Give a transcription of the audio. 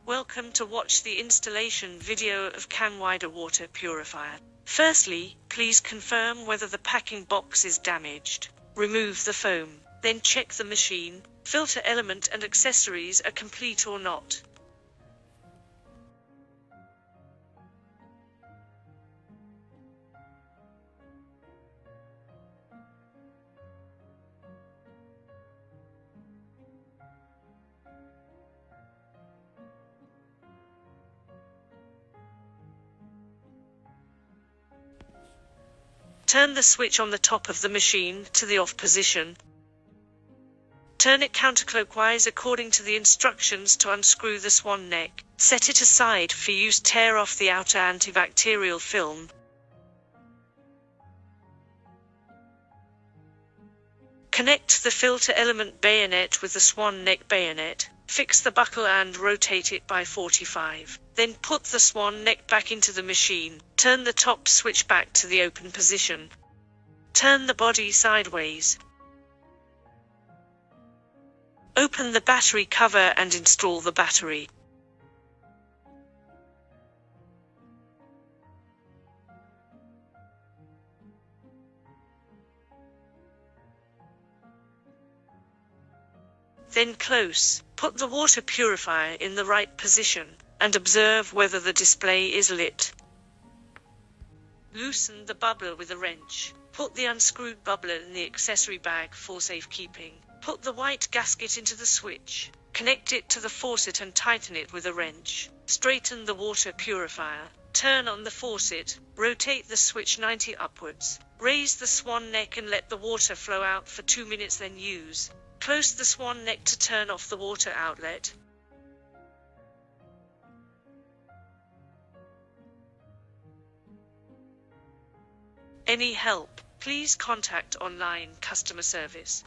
Welcome to watch the installation video of Can Wider Water Purifier. Firstly, please confirm whether the packing box is damaged. Remove the foam. Then check the machine, filter element and accessories are complete or not. Turn the switch on the top of the machine to the off position. Turn it counterclockwise according to the instructions to unscrew the swan neck. Set it aside for use. Tear off the outer antibacterial film. Connect the filter element bayonet with the swan neck bayonet. Fix the buckle and rotate it by 45. Then put the swan neck back into the machine. Turn the top switch back to the open position. Turn the body sideways. Open the battery cover and install the battery. Then put the water purifier in the right position, and observe whether the display is lit. Loosen the bubbler with a wrench. Put the unscrewed bubbler in the accessory bag for safekeeping. Put the white gasket into the switch. Connect it to the faucet and tighten it with a wrench. Straighten the water purifier. Turn on the faucet. Rotate the switch 90 upwards. Raise the swan neck and let the water flow out for 2 minutes, then use. Close the swan neck to turn off the water outlet. Any help, please contact online customer service.